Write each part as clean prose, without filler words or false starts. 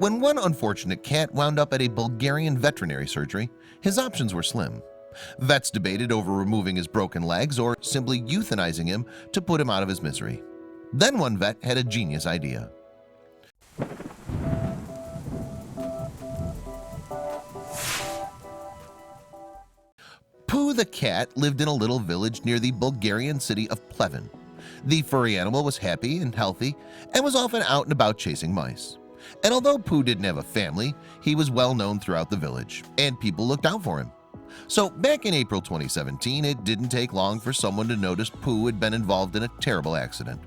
When one unfortunate cat wound up at a Bulgarian veterinary surgery, his options were slim. Vets debated over removing his broken legs or simply euthanizing him to put him out of his misery. Then one vet had a genius idea. Pooh the cat lived in a little village near the Bulgarian city of Pleven. The furry animal was happy and healthy and was often out and about chasing mice. And although Pooh didn't have a family, he was well known throughout the village, and people looked out for him. So back in April 2017, it didn't take long for someone to notice Pooh had been involved in a terrible accident.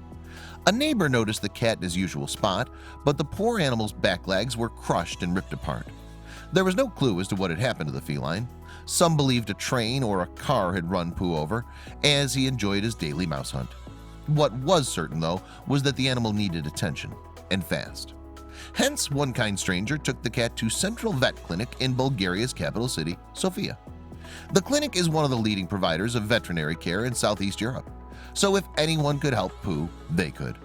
A neighbor noticed the cat in his usual spot, but the poor animal's back legs were crushed and ripped apart. There was no clue as to what had happened to the feline. Some believed a train or a car had run Pooh over as he enjoyed his daily mouse hunt. What was certain, though, was that the animal needed attention, and fast. Hence, one kind stranger took the cat to Central Vet Clinic in Bulgaria's capital city, Sofia. The clinic is one of the leading providers of veterinary care in Southeast Europe, so if anyone could help Pooh, they could.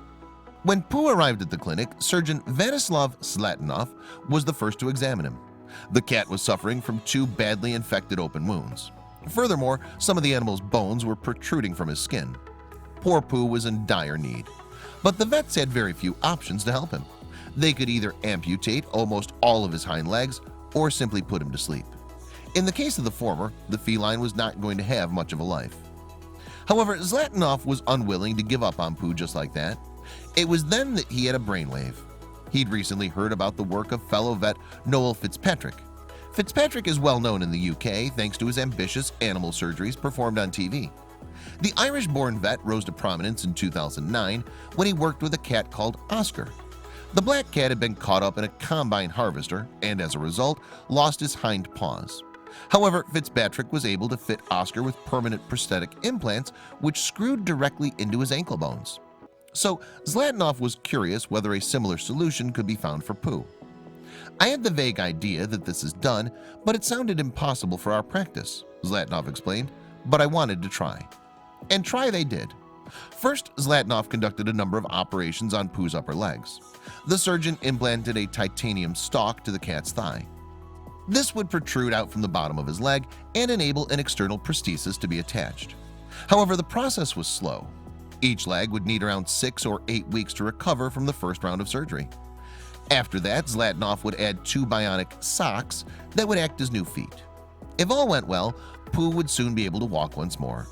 When Pooh arrived at the clinic, surgeon Vladislav Slatinov was the first to examine him. The cat was suffering from 2 badly infected open wounds. Furthermore, some of the animal's bones were protruding from his skin. Poor Pooh was in dire need, but the vets had very few options to help him. They could either amputate almost all of his hind legs or simply put him to sleep. In the case of the former, the feline was not going to have much of a life. However, Zlatanov was unwilling to give up on Pooh just like that. It was then that he had a brainwave. He'd recently heard about the work of fellow vet Noel Fitzpatrick. Fitzpatrick is well known in the UK thanks to his ambitious animal surgeries performed on TV. The Irish-born vet rose to prominence in 2009 when he worked with a cat called Oscar. The black cat had been caught up in a combine harvester and, as a result, lost his hind paws. However, Fitzpatrick was able to fit Oscar with permanent prosthetic implants which screwed directly into his ankle bones. So Zlatanov was curious whether a similar solution could be found for Pooh. "I had the vague idea that this is done, but it sounded impossible for our practice," Zlatanov explained, "but I wanted to try." And try they did. First, Zlatanov conducted a number of operations on Pooh's upper legs. The surgeon implanted a titanium stalk to the cat's thigh. This would protrude out from the bottom of his leg and enable an external prosthesis to be attached. However, the process was slow. Each leg would need around 6 or 8 weeks to recover from the first round of surgery. After that, Zlatanov would add 2 bionic socks that would act as new feet. If all went well, Pooh would soon be able to walk once more.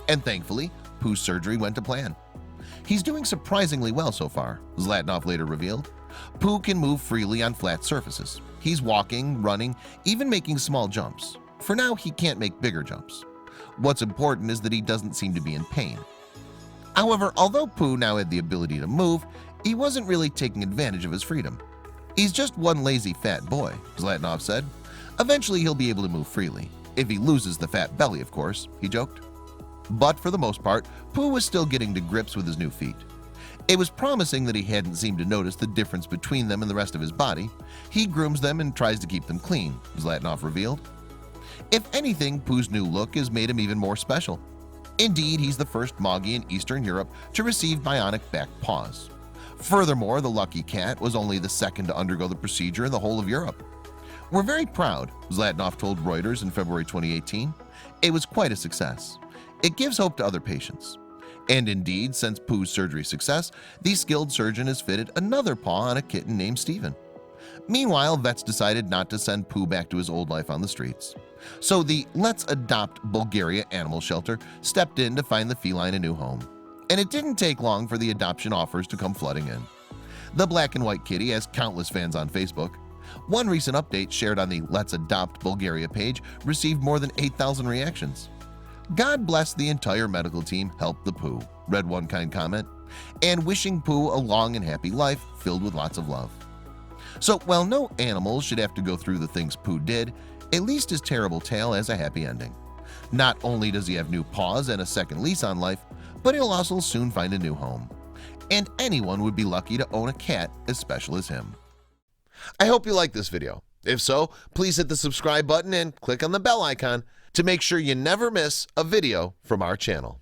And thankfully, Pooh's surgery went to plan. "He's doing surprisingly well so far," Zlatanov later revealed. "Pooh can move freely on flat surfaces. He's walking, running, even making small jumps. For now, he can't make bigger jumps. What's important is that he doesn't seem to be in pain." However, although Pooh now had the ability to move, he wasn't really taking advantage of his freedom. "He's just one lazy fat boy," Zlatanov said. "Eventually he'll be able to move freely. If he loses the fat belly, of course," he joked. But for the most part, Pooh was still getting to grips with his new feet. It was promising that he hadn't seemed to notice the difference between them and the rest of his body. He grooms them and tries to keep them clean, Zlatanov revealed. If anything, Pooh's new look has made him even more special. Indeed, he's the first Moggy in Eastern Europe to receive bionic back paws. Furthermore, the lucky cat was only the second to undergo the procedure in the whole of Europe. "We're very proud," Zlatanov told Reuters in February 2018. "It was quite a success. It gives hope to other patients." And indeed, since Pooh's surgery success, the skilled surgeon has fitted another paw on a kitten named Steven. Meanwhile, vets decided not to send Pooh back to his old life on the streets. So the Let's Adopt Bulgaria Animal Shelter stepped in to find the feline a new home. And it didn't take long for the adoption offers to come flooding in. The black and white kitty has countless fans on Facebook. One recent update shared on the Let's Adopt Bulgaria page received more than 8,000 reactions. "God bless the entire medical team helped the Pooh," read one kind comment, and wishing Pooh a long and happy life filled with lots of love. So while no animal should have to go through the things Pooh did, at least his terrible tale has a happy ending. Not only does he have new paws and a second lease on life, but he'll also soon find a new home. And anyone would be lucky to own a cat as special as him. I hope you liked this video. If so, please hit the subscribe button and click on the bell icon to make sure you never miss a video from our channel.